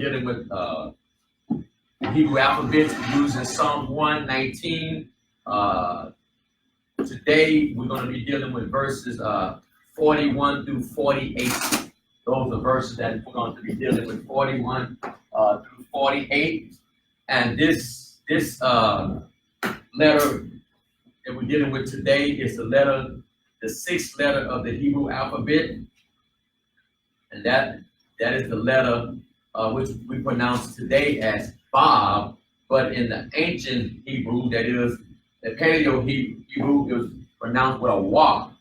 Dealing with Hebrew alphabet using Psalm 119. Today we're going to be dealing with verses 41 through 48. Those are verses that we're going to be dealing with, 41 through 48. And this letter that we're dealing with today is the sixth letter of the Hebrew alphabet, and that is the letter which we pronounce today as Bob, but in the ancient Hebrew, that is the Paleo Hebrew, it was pronounced with a wah,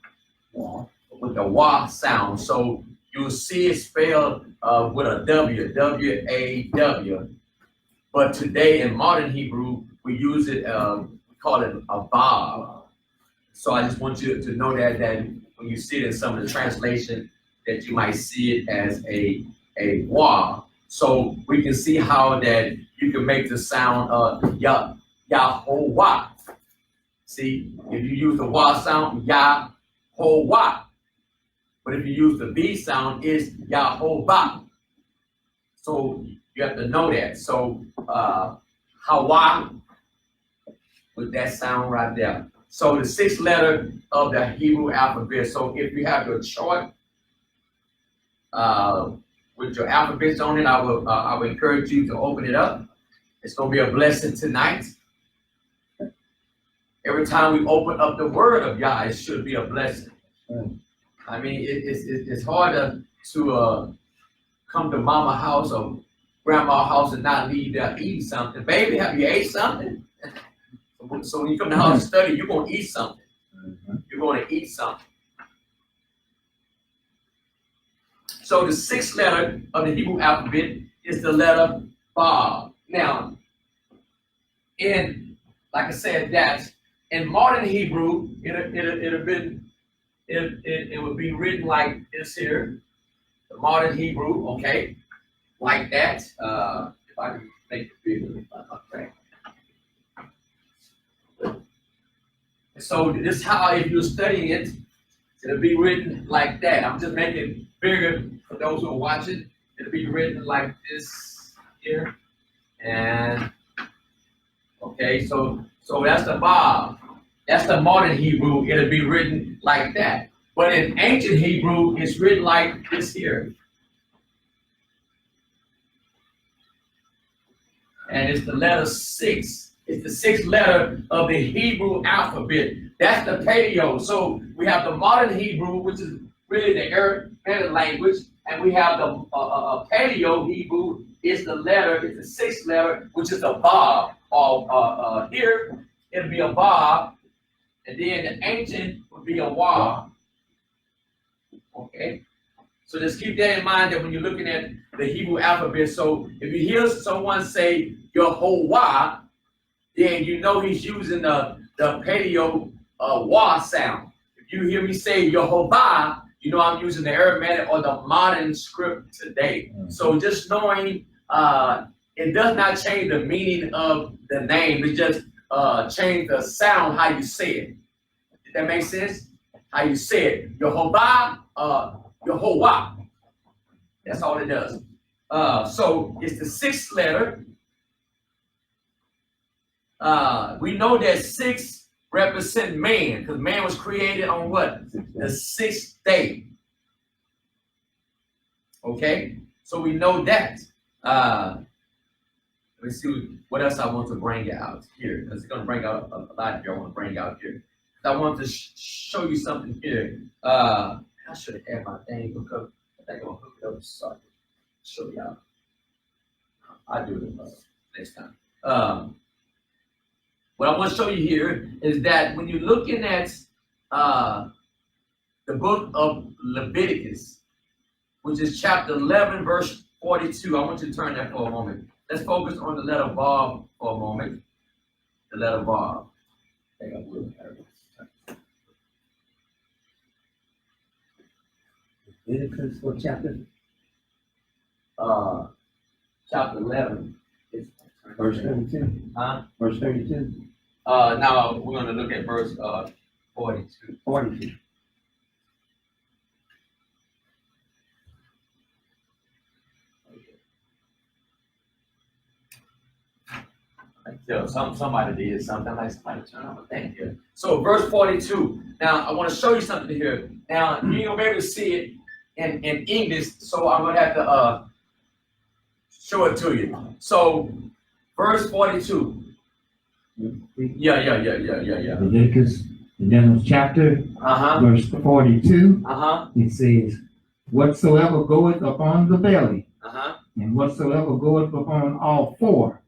with the wah sound. So you'll see it spelled with a W, W-A-W. But today in modern Hebrew, we use it, we call it a Bob. So I just want you to know that when you see it in some of the translation, that you might see it as a wah. So we can see how that you can make the sound Yahovah. See, if you use the wah sound, Yahovah. But if you use the B sound, it's Yahovah. So you have to know that. So Hawa with that sound right there. So the sixth letter of the Hebrew alphabet. So if you have your chart with your alphabets on it, I will encourage you to open it up. It's going to be a blessing tonight. Every time we open up the word of Yah, it should be a blessing. I mean, it's hard to come to mama house or grandma house and not leave there eating something. Baby, have you ate something? So when you come to the house to study, you're going to eat something. You're going to eat something. So the sixth letter of the Hebrew alphabet is the letter Bob. Now, like I said, that in modern Hebrew, it would be written like this here, the modern Hebrew, okay, like that. If I can make it bigger, okay. So this is how, if you're studying it, it'll be written like that. I'm just making it bigger for those who are watching. It'll be written like this here, and okay, so that's the Bob. That's the modern Hebrew. It'll be written like that. But in ancient Hebrew, it's written like this here. And it's the letter 6. It's the sixth letter of the Hebrew alphabet. That's the Paleo. So we have the modern Hebrew, which is really the Aramaic language, and we have the Paleo Hebrew. It's the sixth letter, which is a Bob. Here it'll be a Bob, and then the ancient would be a Wah. Okay, so just keep that in mind that when you're looking at the Hebrew alphabet. So if you hear someone say Yehovah, then you know he's using the Paleo Wah sound. If you hear me say Yehovah, you know I'm using the Aramaic or the modern script today. So just knowing it does not change the meaning of the name. It just change the sound, how you say it. Did that make sense? How you say it. Yehovah, Yehovah. That's all it does. So it's the sixth letter. We know that 6 represent man, because man was created on what? The sixth day. Okay, so we know that. Let me see what else I want to bring out here, because it's going to bring out a lot here. I want to bring out here. I want to show you something here. I should have had my thing hooked up. I think I'm going to hook it up so I can show y'all. I'll do it next time. What I want to show you here is that when you're looking at the book of Leviticus, which is chapter 11, verse 42, I want you to turn that for a moment. Let's focus on the letter Bob for a moment. The letter Bob. Leviticus, what chapter? Chapter 11. Verse 32. Huh? Verse 32. Now we're going to look at verse 42. 42. Until somebody did something, like somebody turn on the thing here. So verse 42. Now I want to show you something here. Now you ain't gonna be able to see it in English, so I'm gonna have to show it to you. So verse 42. Yeah. Leviticus, the 11th chapter, verse 42. It says, whatsoever goeth upon the belly, and whatsoever goeth upon all four,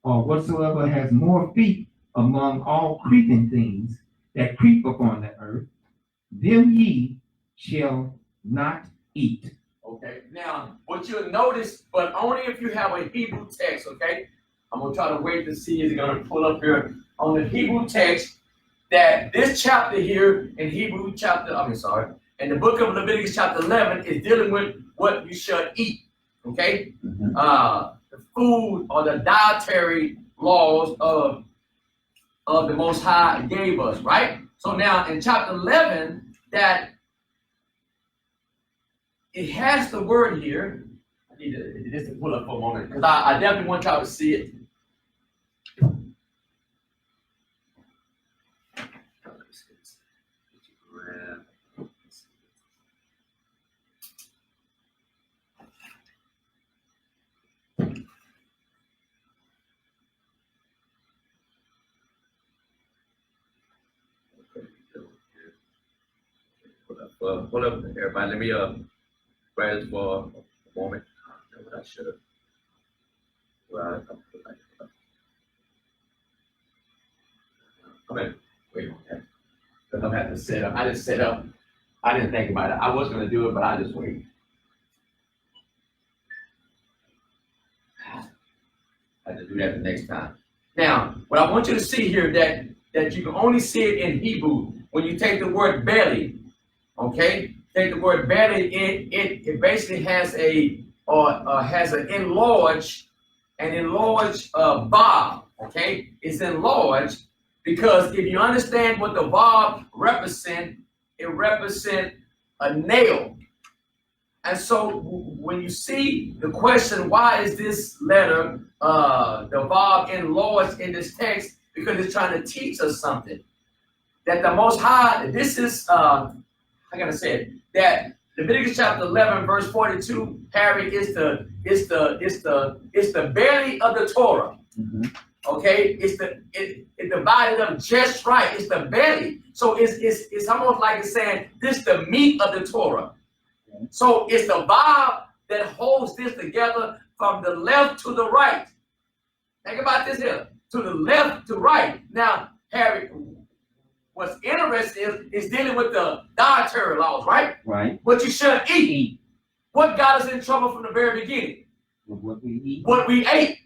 or whatsoever has more feet among all creeping things that creep upon the earth, them ye shall not eat. Okay, now what you'll notice, but only if you have a Hebrew text, okay? I'm gonna try to wait to see is it gonna pull up here on the Hebrew text that this chapter here in Hebrew chapter, in the book of Leviticus chapter 11 is dealing with what you should eat, okay? The food or the dietary laws of the Most High gave us, right? So now in chapter 11, that it has the word here. I need this to pull up for a moment because I definitely want y'all to see it. Hold up, everybody. Let me grab this for a moment. I know what I should have. Well, come in. Wait on that. Because I'm having to set up. I just set up. I didn't think about it. I was going to do it, but I just wait. I have to do that the next time. Now, what I want you to see here that you can only see it in Hebrew when you take the word belly. Okay, take the word belly. It basically has has an enlarged vav. Okay, it's enlarged because if you understand what the vav represent, it represents a nail. And so when you see the question, why is this letter the vav enlarged in this text? Because it's trying to teach us something that the Most High. This is I gotta say it, that Leviticus chapter 11, verse 42, Harry, is the belly of the Torah. Okay, it divided up just right. It's the belly. So it's almost like it's saying this the meat of the Torah. So it's the vav that holds this together from the left to the right. Think about this here, to the left to right. Now, Harry, what's interesting is dealing with the dietary laws, right? Right. What you shouldn't eat. What got us in trouble from the very beginning? What we eat. What we ate.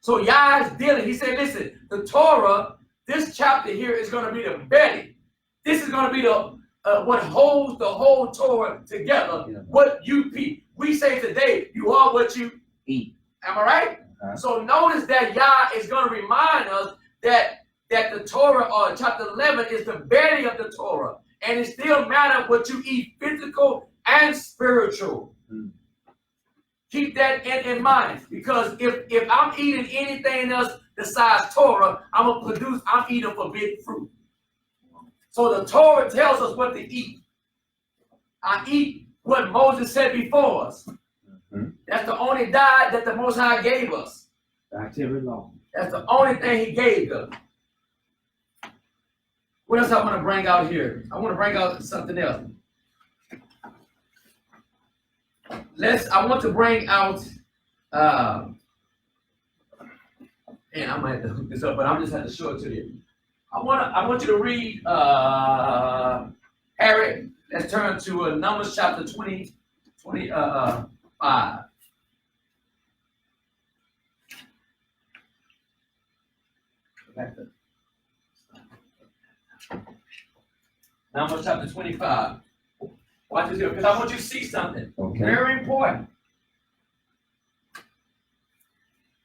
So Yah is dealing. He said, listen, the Torah, this chapter here is going to be the belly. This is going to be the what holds the whole Torah together. Yeah. What you eat. We say today, you are what you eat. Am I right? So notice that Yah is going to remind us that the Torah, or chapter 11, is the belly of the Torah. And it still matters what you eat, physical and spiritual. Keep that in mind. Because if I'm eating anything else besides Torah, I'm eating forbidden fruit. So the Torah tells us what to eat. I eat what Moses said before us. That's the only diet that the Most High gave us. Dietary law. That's the only thing he gave us. What else I want to bring out here? I want to bring out something else. I want to bring out, and I might have to hook this up, but I'm just have to show it to you. I want you to read, Harry, let's turn to Numbers chapter 25. Numbers chapter 25. Watch this here, because I want you to see something. Okay. Very important.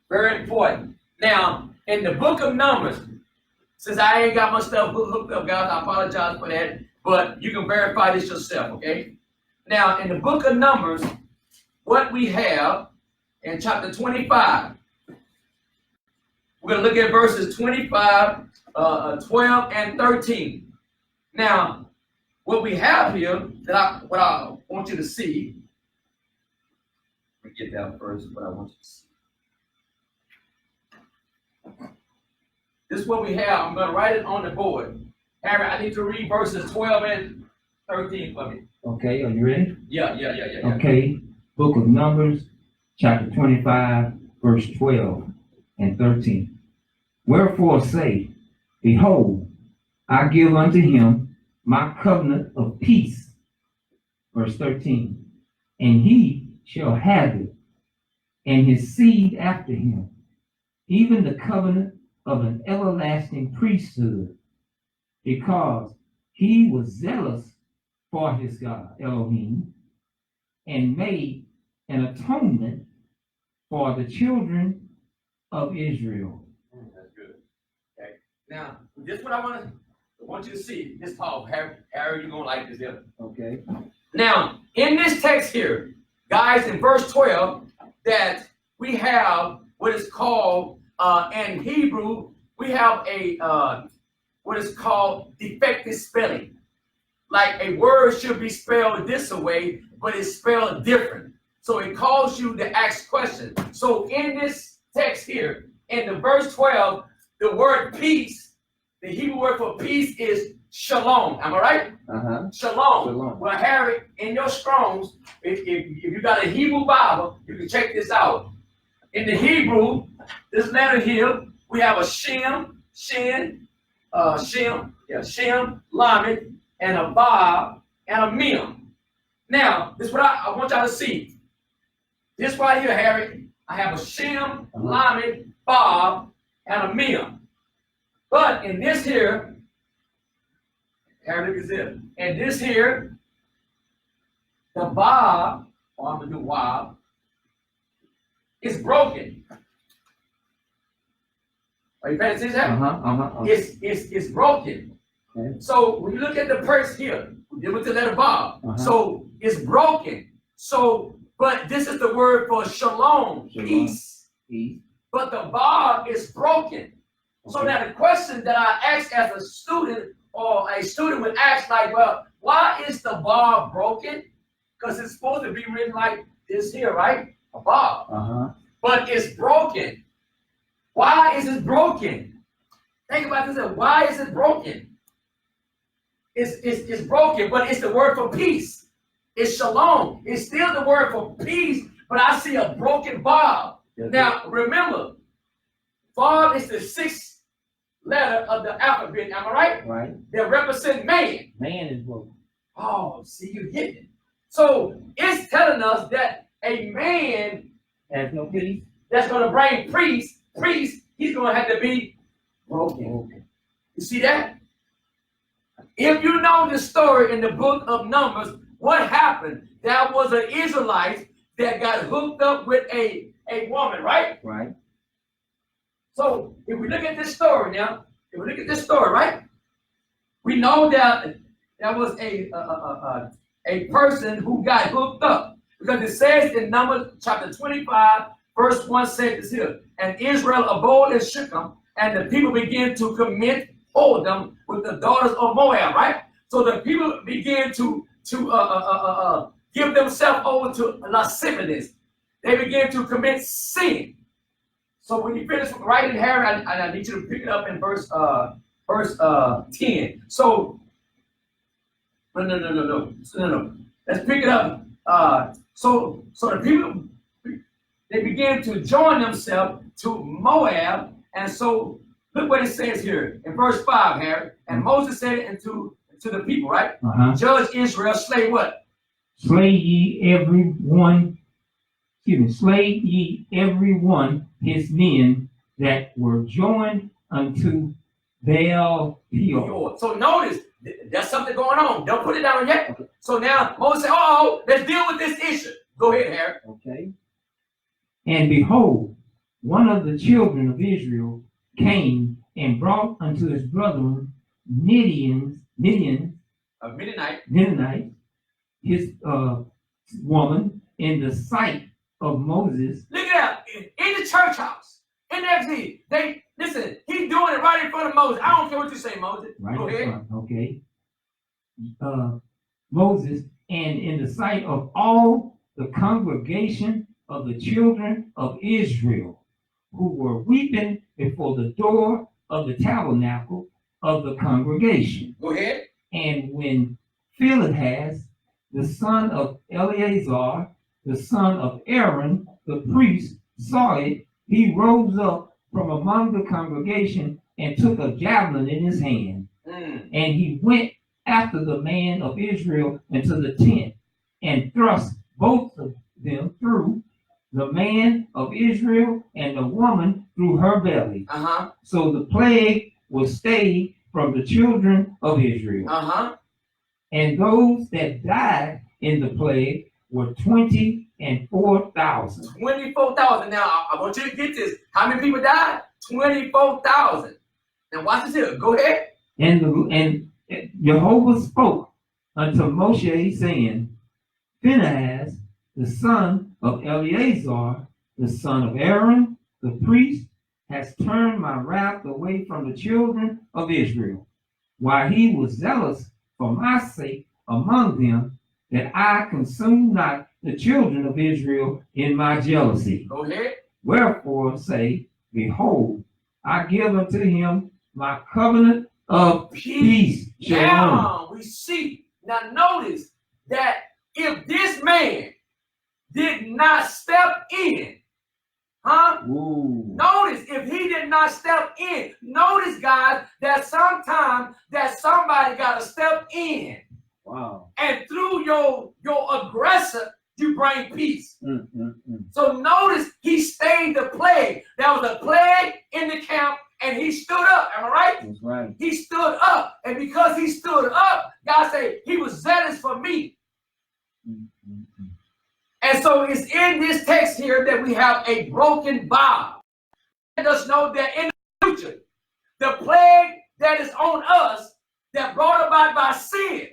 Very important. Now, in the book of Numbers, since I ain't got my stuff hooked up, guys, I apologize for that, but you can verify this yourself, okay? Now, in the book of Numbers, what we have in chapter 25, We're gonna look at verses 25, 12, and 13. Now, what we have here what I want you to see. Let me get that first. What I want you to see. This is what we have. I'm gonna write it on the board. Harry, I need to read verses 12 and 13 for me. Okay, are you ready? Yeah. Okay, Book of Numbers, chapter 25, verse 12 and 13. Wherefore say, behold, I give unto him my covenant of peace. Verse 13. And he shall have it, and his seed after him, even the covenant of an everlasting priesthood, because he was zealous for his God, Elohim, and made an atonement for the children of Israel. That's good. Okay. Now, this is what I want you to see. This Paul, Harry, you're gonna like this here. Okay. Now, in this text here, guys, in verse 12, that we have what is called in Hebrew, we have a what is called defective spelling. Like a word should be spelled this way, but it's spelled different. So it calls you to ask questions. So in this text here, in the verse 12, the word peace, the Hebrew word for peace is shalom. Am I right? Uh-huh. Shalom. Shalom. Well, Harry, in your Strongs, if you got a Hebrew Bible, you can check this out. In the Hebrew, this letter here, we have a Shem, Lamed, and a Bob, and a Mim. Now, this is what I want y'all to see. This right here, Harry, I have a Shem, Lamed, Bob, and a Mim. But in this here, Harry, look at this. In this here, the Bob, or I'm going to do Wob, is broken. Are you paying attention? It's broken. Okay. So when you look at the purse here, we deal with the letter Bob. So it's broken. So, but this is the word for shalom, peace. But the Bob is broken. So now the question that I ask as a student, or a student would ask, like, well, why is the Bob broken? Because it's supposed to be written like this here, right? A Bob. But it's broken. Why is it broken? Think about this. Why is it broken? It's broken, but it's the word for peace. It's shalom. It's still the word for peace, but I see a broken Bob. Now, remember, Bob is the sixth letter of the alphabet. Am I right? Right. That represent man. Man is broken. Oh, see, you hit it. So it's telling us that a man has no peace. That's going to bring priest, he's going to have to be broken. You see that? If you know the story in the book of Numbers, what happened? There was an Israelite that got hooked up with a woman, right? Right. So if we look at this story now, right? We know that there was a person who got hooked up, because it says in Numbers chapter 25, verse 1 says this here, and Israel abode in Shechem, and the people began to commit whoredom with the daughters of Moab, right? So the people began to give themselves over to lasciviousness. They began to commit sin. So when you finish writing, Harry, I need you to pick it up in verse 10. So no. Let's pick it up. So the people, they began to join themselves to Moab, and so look what it says here in verse 5, Harry. And Moses said it to the people, right? Judge Israel, slay what? Slay ye every one his men that were joined unto Baal Peor. So notice, there's something going on. Don't put it down yet. Okay. So now Moses said, oh, let's deal with this issue. Go ahead, Harry. Okay. And behold, one of the children of Israel came and brought unto his brethren Midianite, his woman, in the sight of Moses. Look at that. In the church house, in the exit, Listen, he's doing it right in front of Moses. I don't care what you say, Moses. Right Go in ahead. front, okay. Moses, and in the sight of all the congregation of the children of Israel, who were weeping before the door of the tabernacle of the congregation. Go ahead. And when Phinehas, the son of Eleazar, the son of Aaron, the priest, saw it, he rose up from among the congregation and took a javelin in his hand. And he went after the man of Israel into the tent and thrust both of them through, the man of Israel and the woman through her belly. So the plague was stayed from the children of Israel. And those that died in the plague were 24,000. 24,000. Now, I want you to get this. How many people died? 24,000. Now, watch this here. Go ahead. And Jehovah spoke unto Moshe, saying, Phinehas, the son of Eleazar, the son of Aaron, the priest, has turned my wrath away from the children of Israel, while he was zealous for my sake among them, that I consume not the children of Israel in my jealousy. Go ahead. Wherefore say, Behold, I give unto him my covenant of peace. Shalom. Now we see. Now notice that if this man did not step in, notice if he did not step in. Notice, guys, that sometimes that somebody got to step in. Wow. And through your aggressor, you bring peace. So notice he stayed the plague. There was a plague in the camp, and he stood up. Am I right? That's right. He stood up. And because he stood up, God said he was zealous for me. And so it's in this text here that we have a broken bow. Let us know that in the future, the plague that is on us, that brought about by sin,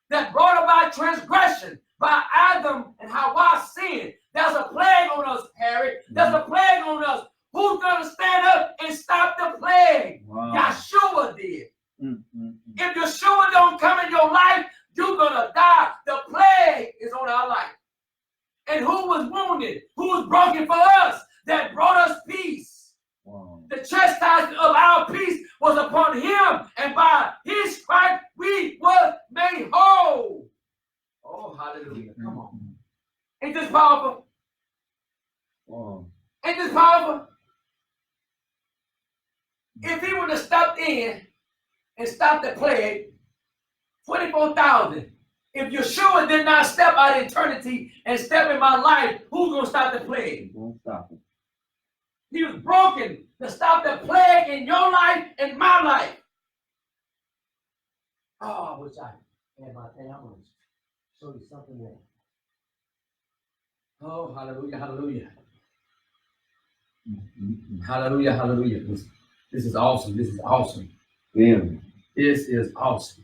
that brought about transgression, by Adam and Hawa's sin, there's a plague on us, Harry. There's a plague on us. Who's going to stand up and stop the plague? Wow. Yeshua did. If Yeshua don't come in your life, you're going to die. The plague is on our life. And who was wounded? Who was broken for us? That brought us peace. Wow. The chastisement of our peace was upon him, and by his stripes we were made whole. Oh, hallelujah. Come on. Ain't this powerful? Wow. Ain't this powerful? If he would have stepped in and stopped the plague, 24,000. If Yeshua did not step out of eternity and step in my life, who's going to stop the plague? Won't stop it. He was broken to stop the plague in your life and my life. Oh, I wish I had my thing. I want to show you something there. Oh, hallelujah, hallelujah. Hallelujah, hallelujah. This is awesome. This is awesome. Yeah. This is awesome.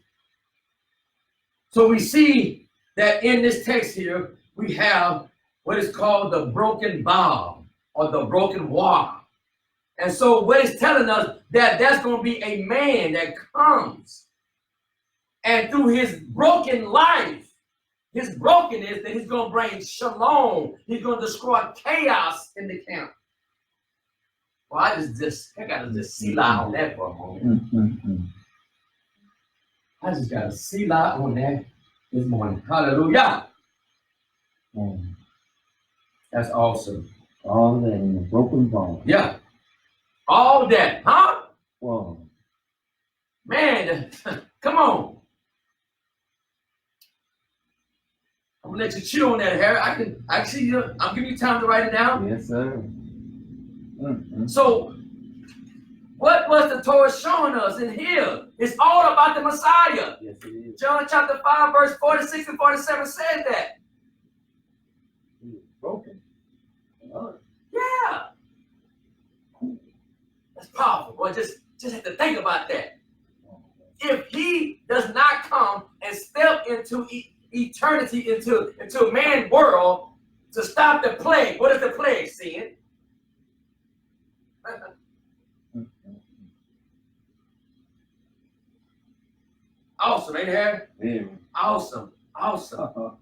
So we see that in this text here, we have what is called the broken bow or the broken wall. And so what it's telling us that there's going to be a man that comes, and through his broken life, his brokenness, that he's going to bring shalom. He's going to destroy chaos in the camp. Well, I got to just see light on that for a moment. I just got to see light on that this morning. Hallelujah. That's awesome. All that in a broken bone. Yeah. All that, huh? Wow. Man, come on. I'm gonna let you chew on that, Harry. I'm giving you time to write it down. Yes, sir. So, what was the Torah showing us in here? It's all about the Messiah. Yes, it is. John chapter 5, verse 46 and 47 said that. He was broken. Yeah. That's powerful, boy. Just have to think about that. If he does not come and step into eternity, into a man's world to stop the plague, what is the plague, sin? Awesome, ain't it, Harry? Yeah. Awesome. Awesome.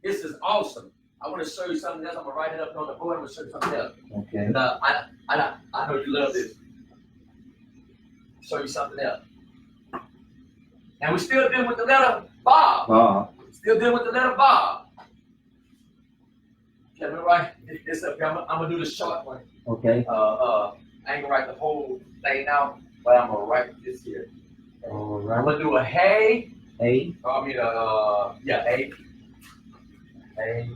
This is awesome. I want to show you something else. I'm gonna write it up on the board. I'm gonna show you something else. Okay. And, I know you love this. Show you something else. And we're still dealing with the letter Bob. Bob. Still dealing with the letter Bob. Okay, let me write this up here. I'm gonna do the short one. Okay. I ain't gonna write the whole thing out, but I'm gonna write this here. All I'm right. gonna do a hey. A. I mean, yeah, hey. Hey.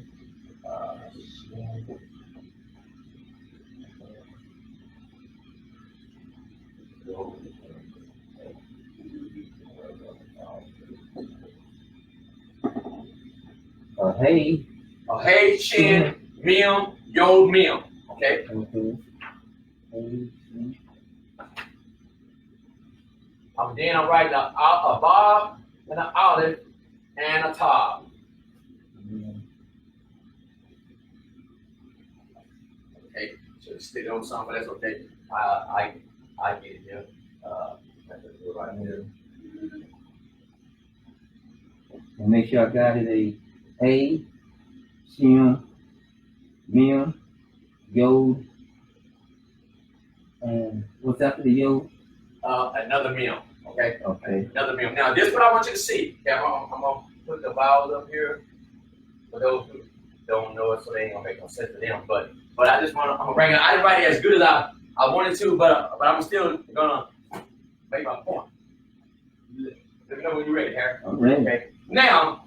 Hey. Hey, Shin, Mim, Yod, Mim. Okay? Okay. Then I'm writing a Bob and an Olive and a Tav. Okay, should have stayed on something, but that's okay. I get it here. That's it right here. And make sure I got it a Shem, Mim, Yod, and what's after the Yod? Another Mim. Okay. Okay. Another Mim. Now this is what I want you to see. Okay, I'm gonna put the vowels up here for those who don't know it, so they ain't gonna make no sense to them. But I just want to. I'm gonna bring it. I didn't write it as good as I wanted to, but I'm still gonna make my point. Let me know when you're ready, Harry. I'm ready. Okay. Now,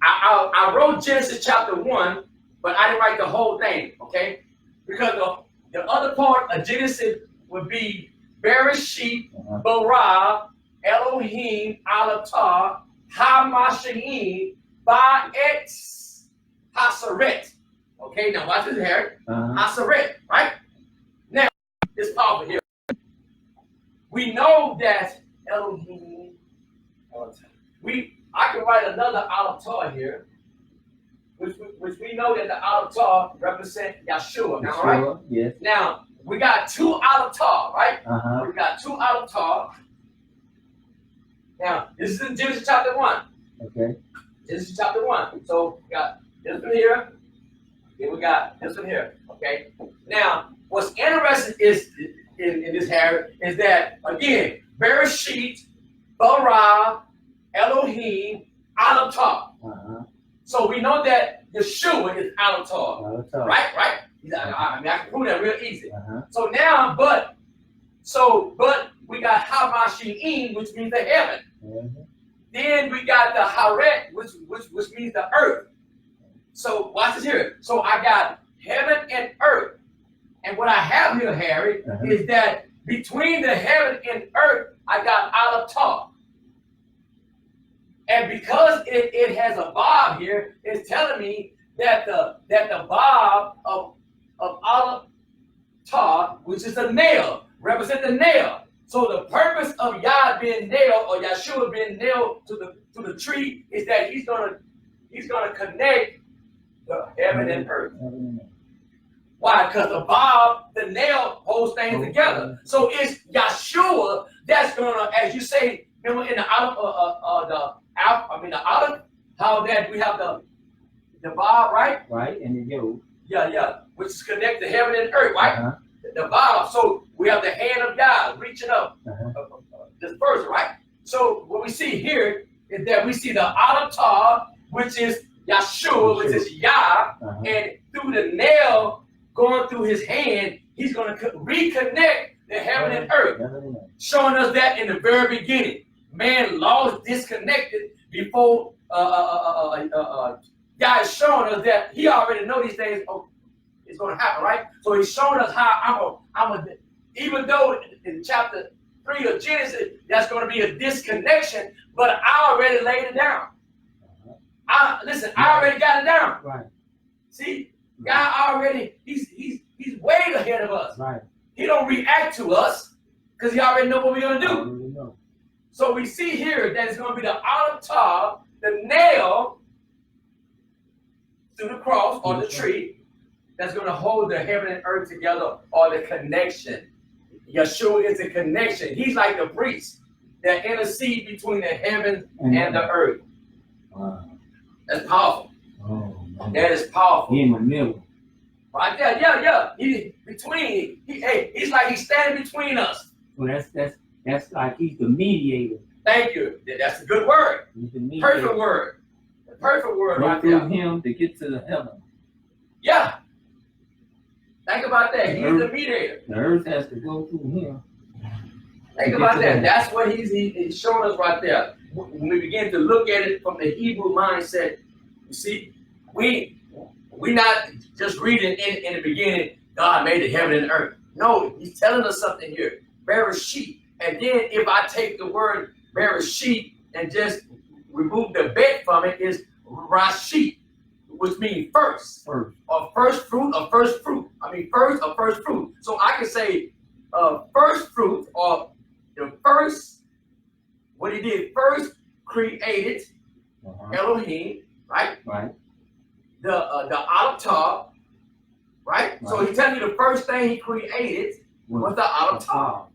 I wrote Genesis chapter 1, but I didn't write the whole thing. Okay, because the other part of Genesis would be Bereshit, Bara, Elohim, Alatah, Hamashiach, Ba'etz, Haseret. Okay, now watch this here. Haseret, right? Now, it's powerful here. We know that Elohim, I can write another Alatah here, which we know that the Alatah represent Yeshua. Am I right? Yes. Now, we got two Alatah, right? We got two Alatah. Now, this is in Genesis chapter 1. Okay. Genesis chapter 1. So, we got this one here. Then we got this one here. Okay. Now, what's interesting is in this Harry is that, again, Bereshit, Bara, Elohim, Alatah. So we know that Yeshua is Alatah. Right? I mean, I can prove that real easy. So now, but we got Hamashiach, which means the heaven. Then we got the Haret, which means the earth. So watch this here. So I got heaven and earth. And what I have here, Harry, is that between the heaven and earth, I got Alatah. And because it has a Bob here, it's telling me that the Bob of Alatah, which is a nail, represents the nail. So the purpose of Yah being nailed or Yeshua being nailed to the tree is that he's gonna connect the heaven and earth. Why? Because the Bob, the nail, holds things together. So it's Yeshua that's gonna, as you say, remember in the olive, how that we have the Bob, right? Right, and the Yod. Yeah, which is connect the heaven and earth, right? The Bob. So we have the hand of God reaching up, this person, right? So what we see here is that we see the Alatah, which is Yeshua, which is Yah, and through the nail going through his hand, he's going to reconnect the heaven and earth, showing us that in the very beginning, man lost, disconnected before God is showing us that he already know these things is going to happen, right? So he's showing us how even though in chapter 3 of Genesis, that's going to be a disconnection, but I already laid it down. I already got it down. Right. See, God already, he's way ahead of us. Right. He don't react to us because he already know what we're going to do. So we see here that it's going to be the Alatah, the nail through the cross or the tree that's going to hold the heaven and earth together, or the connection. Yeshua is a connection. He's like the priest. that intercede between the heavens and the earth. Wow. That's powerful. Oh, man. That is powerful. He in the middle. Right there, yeah. He's like he's standing between us. Well, that's like he's the mediator. Thank you. That's a good word. He's the mediator. Perfect word. The perfect word Go right through there. him to get to the heaven. Yeah. Think about that. He's the mediator. The earth has to go through him. Think about that. That's what he's showing us right there. When we begin to look at it from the Hebrew mindset, you see, we not just reading in the beginning, God made the heaven and the earth. No, he's telling us something here. Bereshit. And then if I take the word Bereshit and just remove the bet from it, is Rashit, which means first. Or first fruit, or first fruit. I mean first or first fruit. So I can say first fruit, or the first, what he did first created Elohim, right? Right. The Altar, right? So he's telling you the first thing he created was the Altar.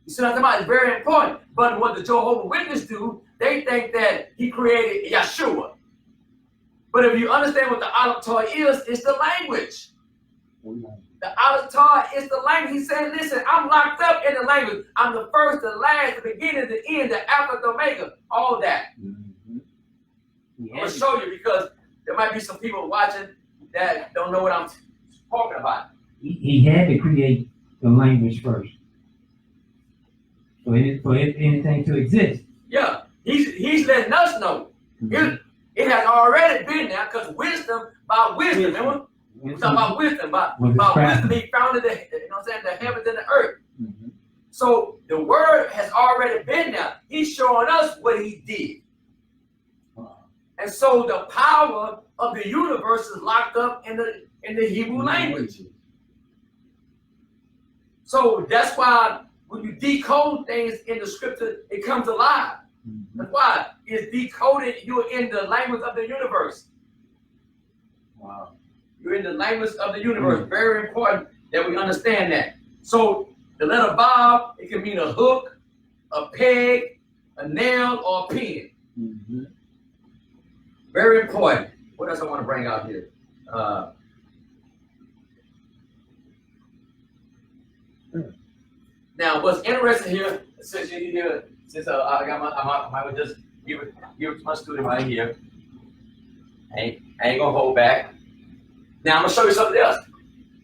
You see what I'm talking about? It's very important. But what the Jehovah's Witnesses do, they think that he created Yeshua. But if you understand what the Altar is, it's the language. The Altar is the language. He said, listen, I'm locked up in the language. I'm the first, the last, the beginning, the end, the Alpha, the Omega, all that. I'm going to show you because there might be some people watching that don't know what I'm talking about. He had to create the language first. For anything to exist. Yeah, he's letting us know. It has already been there because wisdom, remember? We're talking about wisdom. By wisdom, he founded the heavens and the earth. So the word has already been there. He's showing us what he did. And so the power of the universe is locked up in the Hebrew language. So that's why when you decode things in the scripture, it comes alive. That's why it's decoded. You're in the language of the universe. Wow. You're in the language of the universe. Very important that we understand that. So the letter Bob, it can mean a hook, a peg, a nail, or a pin. Very important. What else I want to bring out here? Now, what's interesting here, since you're here, since I got I might just give it to my student right here. I ain't gonna hold back. Now I'm gonna show you something else.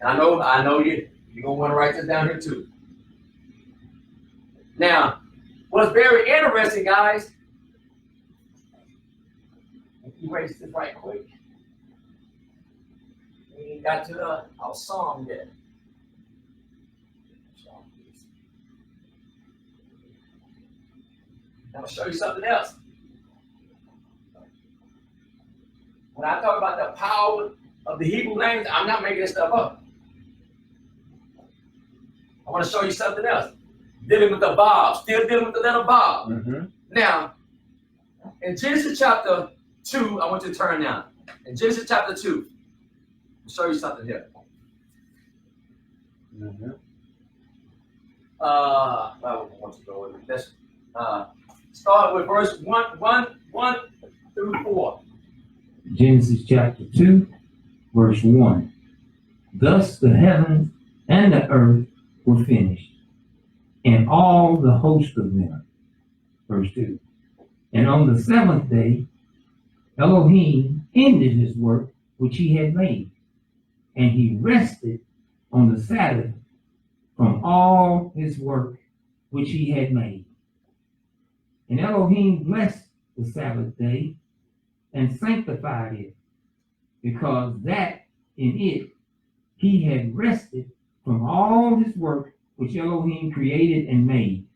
And I know you're gonna want to write this down here too. Now, what's very interesting, guys, erase this right quick. We ain't got to our song yet. I'm going to show you something else. When I talk about the power of the Hebrew language, I'm not making this stuff up. I want to show you something else. Dealing with the Bob, still dealing with the letter Bob. Now, in Genesis chapter 2, I want you to turn now. In Genesis chapter 2, I'll show you something here. I want to go with this. Start with verse 1 through 4. Genesis chapter 2, verse 1. Thus the heavens and the earth were finished, and all the host of them. Verse 2. And on the seventh day, Elohim ended his work which he had made, and he rested on the Sabbath from all his work which he had made. And Elohim blessed the Sabbath day and sanctified it, because that in it he had rested from all his work which Elohim created and made.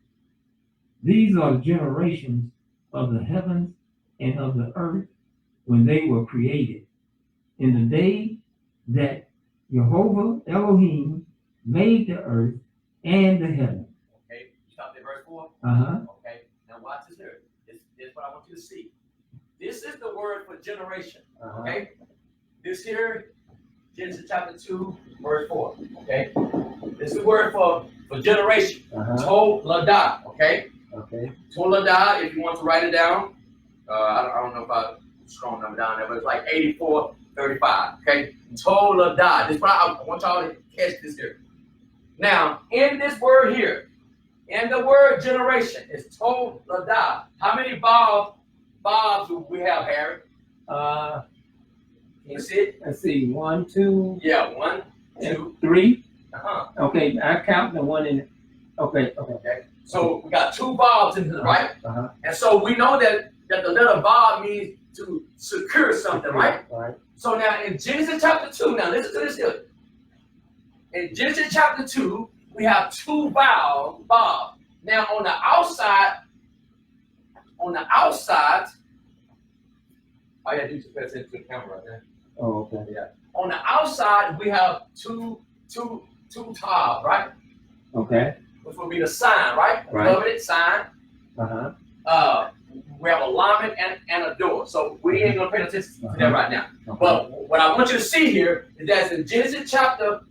These are the generations of the heavens and of the earth when they were created, in the day that Jehovah Elohim made the earth and the heaven. Okay, you stopped at verse 4? Okay, now watch this here. This is what I want you to see. This is the word for generation. Okay, this here, Genesis chapter 2, verse 4. Okay, this is the word for generation. Tol Ladah. Okay, Okay. Toledah, if you want to write it down. I don't know if I strong number down there, but it's like 84:35. Okay. Toledah. This is what I want y'all to catch this here. Now, in this word here, in the word generation, it's Toledah. How many Bobs do we have, Harry? You see it? Let's see. 1, 2. Yeah, 1, 2, 3. Okay, I count the one in. Okay. so we got 2 Bobs in this, right? Uh-huh. And so we know that the letter Bob means to secure something, right? Right. So now in Genesis chapter 2, now listen to this here. In Genesis chapter 2, we have 2 Bob. Now on the outside, oh yeah, you just pay attention to the camera right there. Oh, okay. Yeah. On the outside, we have two tabs, right? Okay. Which will be the sign, right? Right. Covenant sign. Uh-huh. We have a alignment and a door. So we ain't gonna pay attention to that right now. Okay. But what I want you to see here is that in Genesis chapter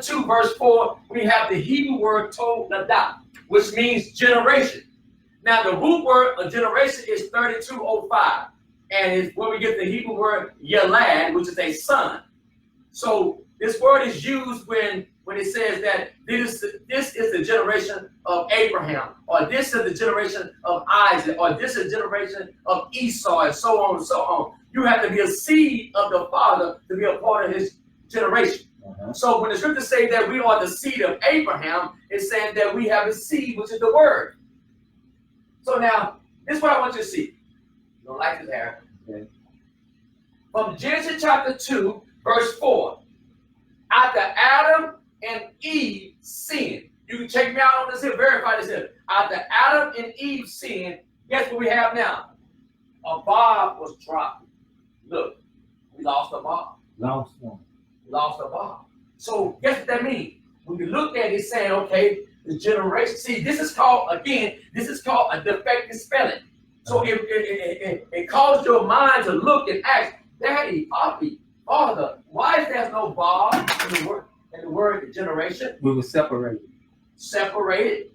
2, verse 4, we have the Hebrew word toledah, which means generation. Now the root word of generation is 3205, and it's where we get the Hebrew word yelad, which is a son. So this word is used when it says that this is the generation of Abraham, or this is the generation of Isaac, or this is the generation of Esau, and so on and so on. You have to be a seed of the father to be a part of his generation. Uh-huh. So when the scriptures say that we are the seed of Abraham, it's saying that we have a seed, which is the word. So now, this is what I want you to see. You don't like this, Harry? Okay. From Genesis chapter 2, verse 4. After Adam and Eve sinned. You can check me out on this here, verify this here. After Adam and Eve sinned, guess what we have now? A Bob was dropped. Look, we lost a Bob. Lost one. Lost a Bob. So guess what that means? When you look at it, saying, okay, the generation. See, this is called a defective spelling. So it calls your mind to look and ask, Daddy, Poppy, Father, why is there no Bob in the word generation? We were separated. Separated.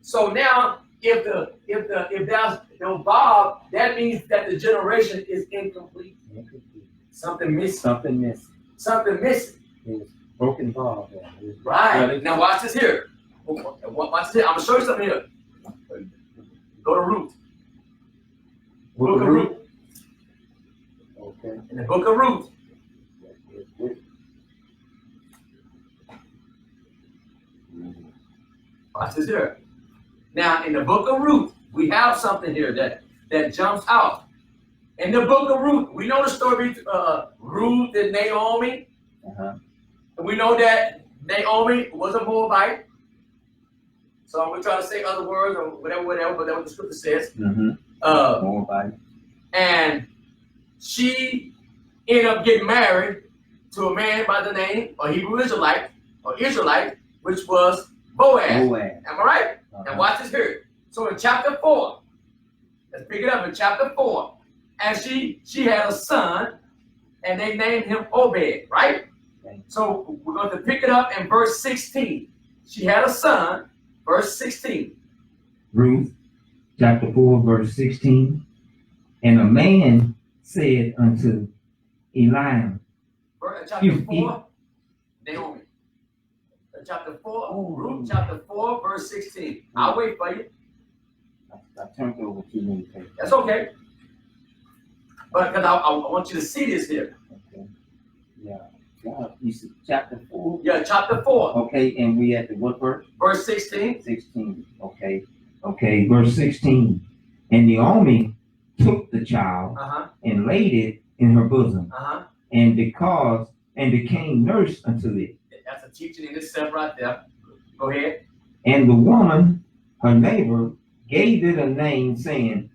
So now, if there's no Bob, that means that the generation is incomplete. Something missing. Something missing. It was broken Bob. Right. Now watch this here. Watch this here. I'm gonna show you something here. Go to Ruth. Book of Ruth. Okay. In the book of Ruth. Watch this here. Now, in the book of Ruth, we have something here that jumps out. In the book of Ruth, we know the story of Ruth and Naomi. Uh-huh. And we know that Naomi was a Moabite. So I'm going to try to say other words or whatever, but that's what the scripture says. Mm-hmm. Moabite. And she ended up getting married to a man by the name of Hebrew Israelite, which was Boaz. Am I right? Uh-huh. And watch this here. So in chapter 4, let's pick it up in chapter 4. And she had a son, and they named him Obed, right? Okay. So we're going to pick it up in verse 16. She had a son, verse 16. Ruth, chapter 4, verse 16. And a man said unto Eliam, Chapter 4, Naomi. Chapter 4, Ruth, chapter 4, verse 16. I'll wait for you. I turned over too many pages. That's okay. But because I want you to see this here. Okay. Yeah. You said chapter 4? Yeah, chapter 4. Okay, and we at the what verse? Verse 16. 16. Okay. Okay, verse 16. And Naomi took the child Uh-huh. and laid it in her bosom, Uh-huh. and became nurse unto it. That's a teaching in itself right there. Go ahead. And the woman, her neighbor, gave it a name, saying,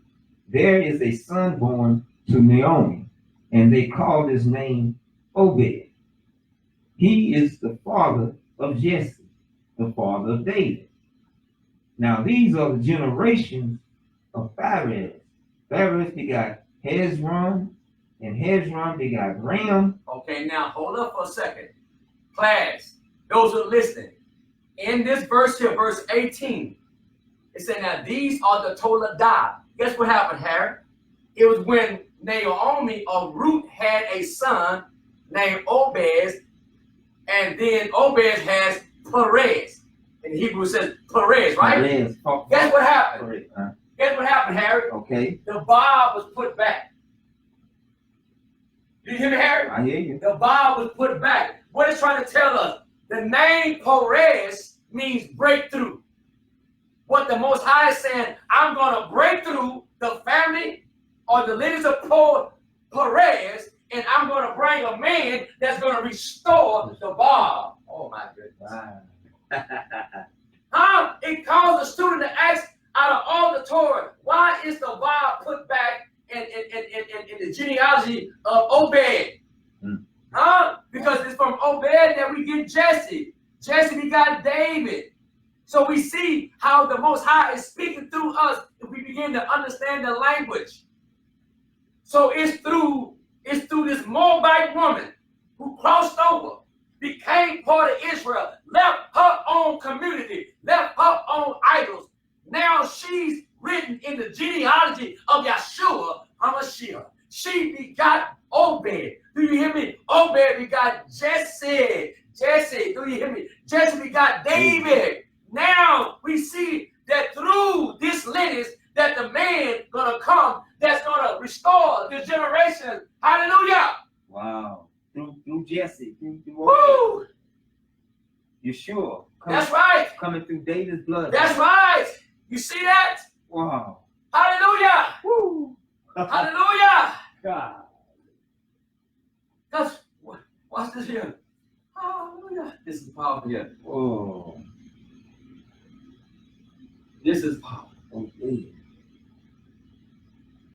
There is a son born to Naomi, and they called his name Obed. He is the father of Jesse, the father of David. Now these are the generations of Pharez. Pharez begot Hezron, and Hezron begot Ram. Okay, now hold up for a second. Class, those who are listening. In this verse here, verse 18, It said, now these are the Toledah. Guess what happened, Harry? It was when Naomi or Ruth had a son named Obed, and then Obed has Perez. In Hebrew it says Perez, right? Perez. Guess what happened? Perez. Guess what happened, Harry? Okay. The Bob was put back. You hear me, Harry? I hear you. The Bob was put back. What it's trying to tell us? The name Perez means breakthrough. What the Most High is saying, I'm going to break through the family or the lineage of Perez, and I'm going to bring a man that's going to restore the Bob. Oh, my goodness. Wow. It caused the student to ask out of all the Torah, why is the Bob put back in the genealogy of Obed? Because it's from Obed that we get Jesse. Jesse begot David. So we see how the Most High is speaking through us if we begin to understand the language. So it's through this Moabite woman who crossed over, became part of Israel, left her own community, left her own idols. Now she's written in the genealogy of Yeshua HaMashiach. She begot Obed. Do you hear me? Obed begot Jesse. Jesse, do you hear me? Jesse begot David. Now we see that through this lineage that the man gonna come that's gonna restore the generation. Hallelujah. Wow. Through Jesse. Through Woo! Yeshua. That's right. Coming through David's blood. That's right. You see that? Wow. Hallelujah. Woo. Hallelujah. God. That's watch this here. Hallelujah. This is powerful here. Oh. This is powerful. Okay.